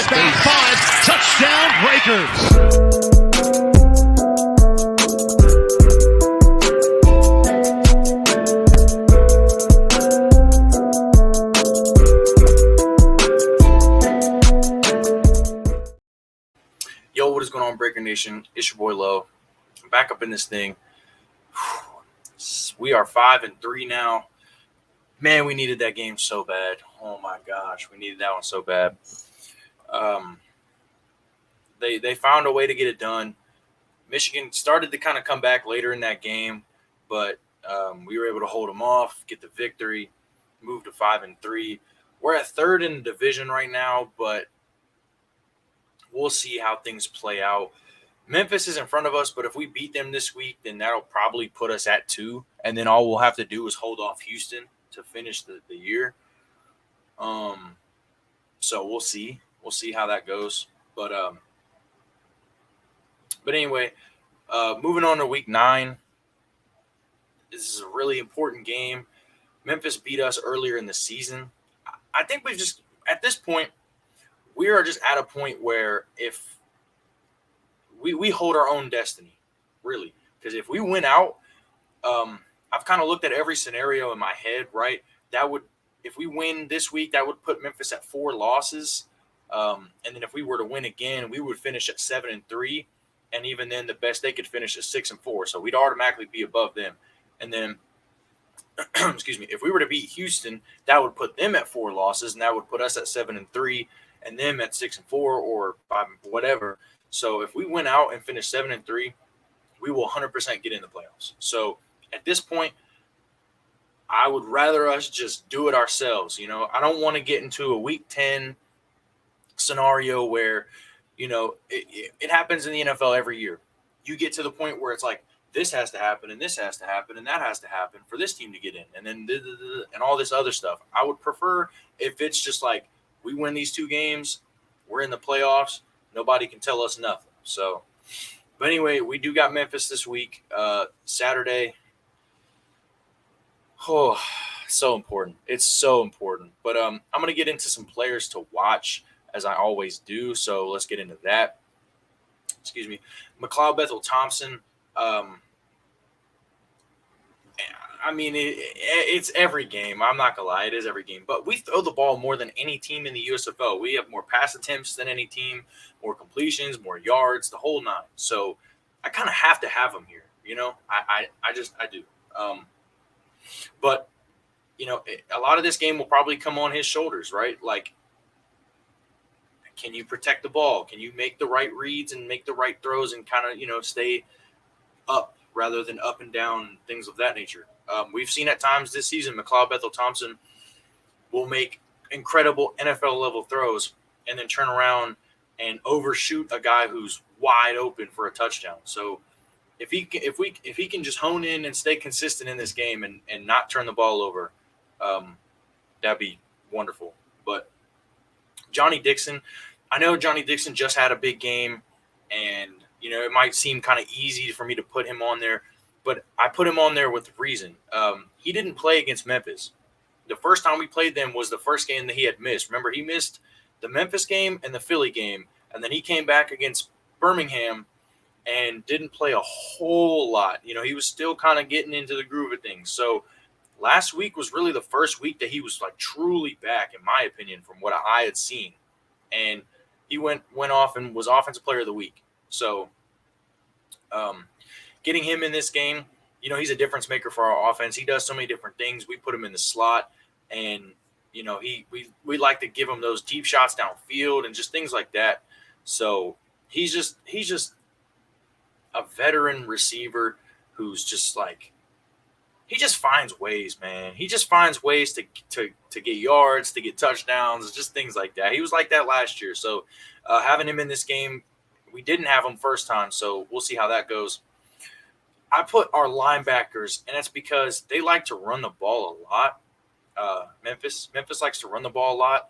back 5. Touchdown Breakers. Yo, what is going on, Breaker Nation? It's your boy Leaux. I'm back up in this thing. We are 5-3 now. Man, we needed that game so bad. Oh my gosh, we needed that one so bad. They found a way to get it done. Michigan started to kind of come back later in that game, but we were able to hold them off, get the victory, move to 5-3. We're at third in the division right now, but we'll see how things play out. Memphis is in front of us, but if we beat them this week, then that'll probably put us at 2. And then all we'll have to do is hold off Houston to finish the year. So we'll see. We'll see how that goes. But anyway, moving on to week 9. This is a really important game. Memphis beat us earlier in the season. I think we've just, at this point, we are just at a point where if we hold our own destiny, really. Because if we win out, I've kind of looked at every scenario in my head, right? That would, if we win this week, that would put Memphis at 4 losses. And then if we were to win again, we would finish at 7-3. And even then, the best they could finish is 6-4. So we'd automatically be above them. And then, excuse me, if we were to beat Houston, that would put them at 4 losses, and that would put us at 7-3. And them at 6-4 or 5, whatever. So if we win out and finish 7-3, we will 100% get in the playoffs. So at this point, I would rather us just do it ourselves. You know, I don't want to get into a week 10 scenario where, you know, it happens in the NFL every year. You get to the point where it's like, this has to happen and this has to happen and that has to happen for this team to get in. And then and all this other stuff. I would prefer if it's just like, we win these 2 games, we're in the playoffs, nobody can tell us nothing. So, but anyway, we do got Memphis this week, Saturday. Oh, so important. It's so important. But I'm going to get into some players to watch, as I always do. So let's get into that. Excuse me. Bethel-Thompson. I mean, it's every game. I'm not going to lie. It is every game. But we throw the ball more than any team in the USFL. We have more pass attempts than any team, more completions, more yards, the whole 9. So I kind of have to have him here. You know, I do. But, you know, a lot of this game will probably come on his shoulders, right? Like, can you protect the ball? Can you make the right reads and make the right throws and kind of, you know, stay up rather than up and down, things of that nature. We've seen at times this season, Bethel-Thompson will make incredible NFL-level throws and then turn around and overshoot a guy who's wide open for a touchdown. So if he can just hone in and stay consistent in this game and not turn the ball over, that'd be wonderful. But Johnny Dixon, I know Johnny Dixon just had a big game, and you know, it might seem kind of easy for me to put him on there, but I put him on there with reason. He didn't play against Memphis. The first time we played them was the first game that he had missed. Remember, he missed the Memphis game and the Philly game, and then he came back against Birmingham and didn't play a whole lot. You know, he was still kind of getting into the groove of things. So last week was really the first week that he was like truly back, in my opinion, from what I had seen. And he went off and was Offensive Player of the Week. So getting him in this game, you know, he's a difference maker for our offense. He does so many different things. We put him in the slot, and, you know, we like to give him those deep shots downfield and just things like that. So he's just a veteran receiver who's just like, he just finds ways, man. He just finds ways to get yards, to get touchdowns, just things like that. He was like that last year. So having him in this game, we didn't have him first time, so we'll see how that goes. I put our linebackers, and that's because they like to run the ball a lot. Memphis likes to run the ball a lot,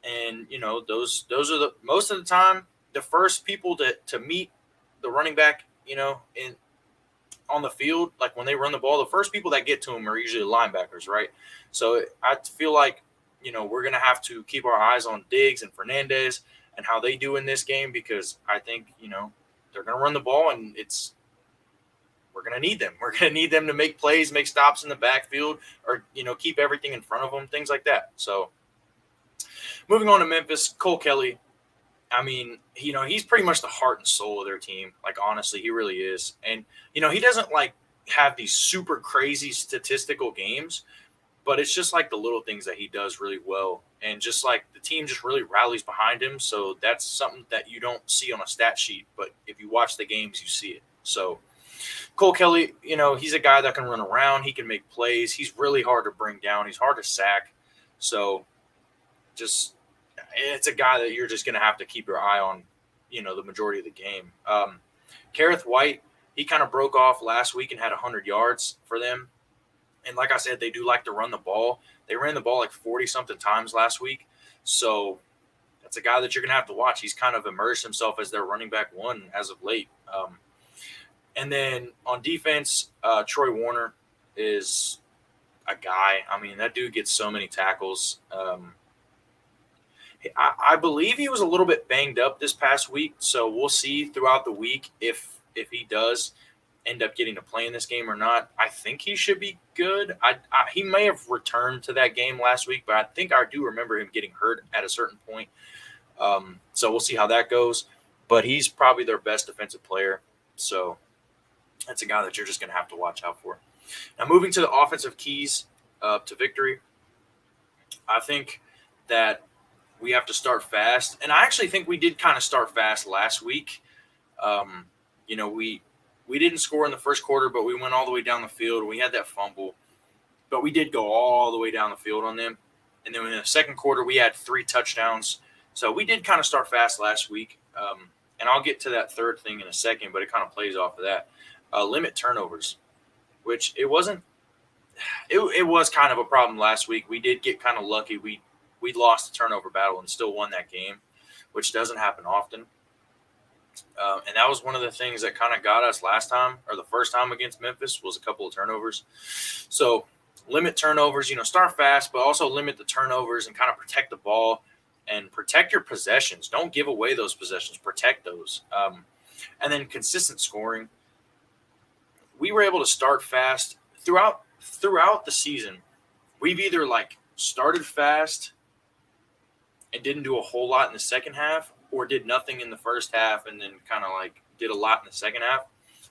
and you know those are the most of the time the first people to meet the running back, you know, on the field, like when they run the ball, the first people that get to them are usually linebackers, right? So I feel like, you know, we're going to have to keep our eyes on Diggs and Fernandez, and how they do in this game, because I think, they're going to run the ball, and we're going to need them. We're going to need them to make plays, make stops in the backfield, or, keep everything in front of them, things like that. So moving on to Memphis, Cole Kelly. I mean, he's pretty much the heart and soul of their team. Like, honestly, he really is. And, he doesn't have these super crazy statistical games, but it's just like the little things that he does really well. And just like the team just really rallies behind him. So that's something that you don't see on a stat sheet, but if you watch the games, you see it. So Cole Kelly, he's a guy that can run around. He can make plays. He's really hard to bring down. He's hard to sack. So just it's a guy that you're just going to have to keep your eye on, the majority of the game. Kareth White, he kind of broke off last week and had 100 yards for them. And like I said, they do like to run the ball. They ran the ball like 40-something times last week. So that's a guy that you're going to have to watch. He's kind of immersed himself as their running back one as of late. And then on defense, Troy Warner is a guy. I mean, that dude gets so many tackles. I believe he was a little bit banged up this past week, so we'll see throughout the week if he does end up getting to play in this game or not. I think he should be good. He may have returned to that game last week, but I think I do remember him getting hurt at a certain point. So we'll see how that goes. But he's probably their best defensive player, so that's a guy that you're just going to have to watch out for. Now, moving to the offensive keys to victory, I think that we have to start fast. And I actually think we did kind of start fast last week. We didn't score in the first quarter, but we went all the way down the field. We had that fumble, but we did go all the way down the field on them. And then in the second quarter, we had 3 touchdowns. So we did kind of start fast last week. And I'll get to that third thing in a second, but it kind of plays off of that. Limit turnovers, which it wasn't. It was kind of a problem last week. We did get kind of lucky. We lost the turnover battle and still won that game, which doesn't happen often. And that was one of the things that kind of got us last time, or the first time against Memphis, was a couple of turnovers. So limit turnovers, start fast, but also limit the turnovers and kind of protect the ball and protect your possessions. Don't give away those possessions. Protect those. And then consistent scoring. We were able to start fast throughout the season. We've either started fast and didn't do a whole lot in the second half, or did nothing in the first half and then kind of did a lot in the second half.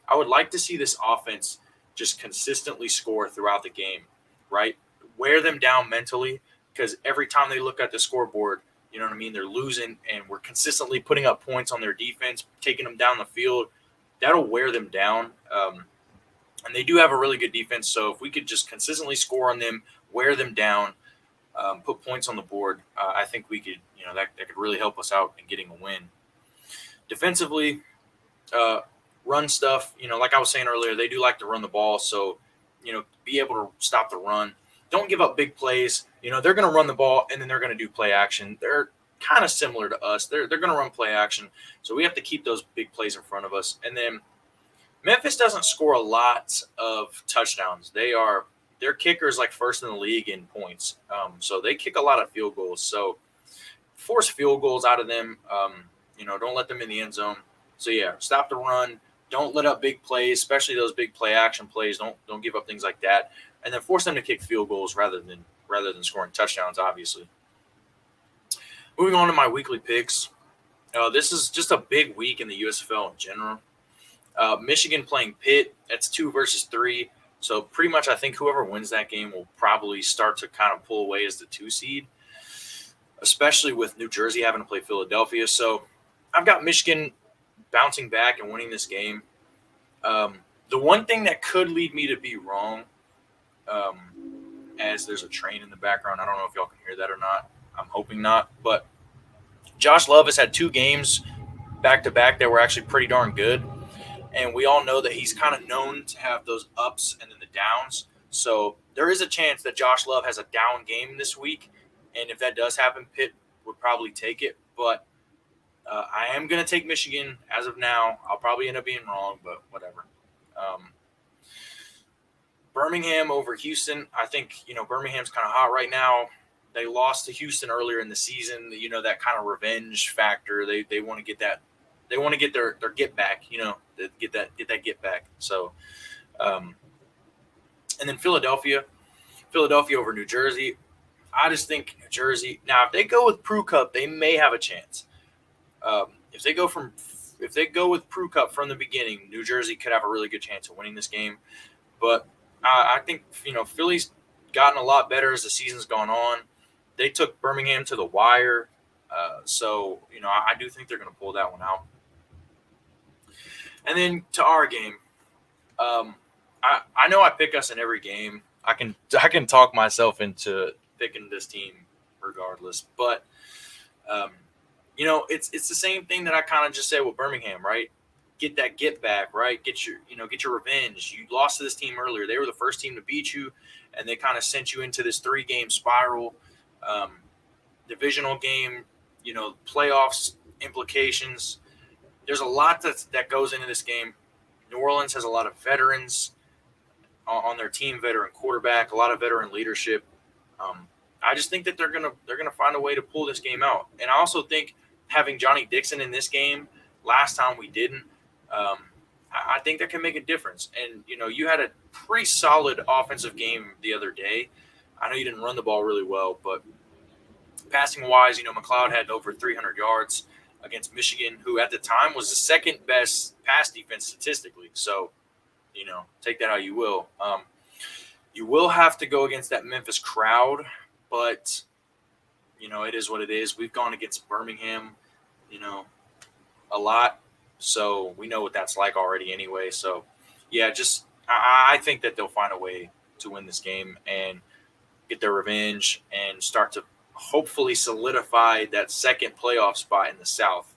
I would like to see this offense just consistently score throughout the game, right? Wear them down mentally, because every time they look at the scoreboard, you know what I mean, they're losing, and we're consistently putting up points on their defense, taking them down the field. That'll wear them down. And they do have a really good defense, so if we could just consistently score on them, wear them down, put points on the board, I think we could, that could really help us out in getting a win. Defensively, run stuff, like I was saying earlier, they do like to run the ball, so, be able to stop the run. Don't give up big plays. They're going to run the ball, and then they're going to do play action. They're kind of similar to us. They're going to run play action, so we have to keep those big plays in front of us. And then Memphis doesn't score a lot of touchdowns. Their kicker is first in the league in points. So they kick a lot of field goals. So force field goals out of them. Don't let them in the end zone. So yeah, stop the run. Don't let up big plays, especially those big play action plays. Don't give up things like that. And then force them to kick field goals rather than scoring touchdowns, obviously. Moving on to my weekly picks. This is just a big week in the USFL in general. Michigan playing Pitt. That's 2 versus 3. So pretty much I think whoever wins that game will probably start to kind of pull away as the 2 seed, especially with New Jersey having to play Philadelphia. So I've got Michigan bouncing back and winning this game. The one thing that could lead me to be wrong, as there's a train in the background, I don't know if y'all can hear that or not. I'm hoping not. But Josh Love has had 2 games back-to-back that were actually pretty darn good. And we all know that he's kind of known to have those ups and then the downs. So there is a chance that Josh Love has a down game this week. And if that does happen, Pitt would probably take it. But I am going to take Michigan as of now. I'll probably end up being wrong, but whatever. Birmingham over Houston. I think, Birmingham's kind of hot right now. They lost to Houston earlier in the season. You know, that kind of revenge factor. They want to get that. They want to get their get back. You know, get that get back. So, and then Philadelphia over New Jersey. I just think New Jersey. Now, if they go with Prue Cup, they may have a chance. If they go with Prue Cup from the beginning, New Jersey could have a really good chance of winning this game. But I think Philly's gotten a lot better as the season's gone on. They took Birmingham to the wire, so I do think they're going to pull that one out. And then to our game, I know I pick us in every game. I can talk myself into picking this team regardless, but it's the same thing that I kind of just said with Birmingham, right? Get that get back, right? Get your revenge. You lost to this team earlier. They were the first team to beat you, and they kind of sent you into this 3-game spiral, divisional game, playoffs implications. There's a lot that goes into this game. New Orleans has a lot of veterans on their team, veteran quarterback, a lot of veteran leadership. I just think that they're gonna find a way to pull this game out. And I also think having Johnny Dixon in this game, last time we didn't, I think that can make a difference. And you had a pretty solid offensive game the other day. I know you didn't run the ball really well, but passing wise, McLeod had over 300 yards against Michigan, who at the time was the second best pass defense statistically. So, take that how you will. You will have to go against that Memphis crowd, but it is what it is. We've gone against Birmingham, a lot, so we know what that's like already anyway. So, yeah, I think that they'll find a way to win this game and get their revenge and start to hopefully solidify that second playoff spot in the South.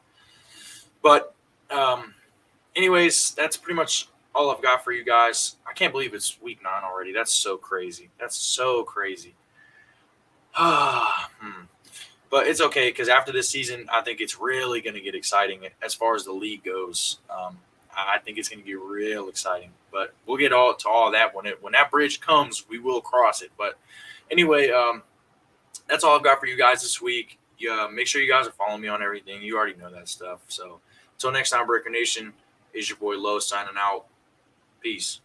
But anyways, that's pretty much all I've got for you guys. I can't believe it's week 9 already. That's so crazy. But it's okay, because after this season, I think it's really going to get exciting as far as the league goes. I think it's going to get real exciting. But we'll get to all that when that bridge comes. We will cross it. But anyway, that's all I've got for you guys this week. Yeah, make sure you guys are following me on everything. You already know that stuff. So until next time, Breaker Nation, is your boy Leaux signing out. Peace.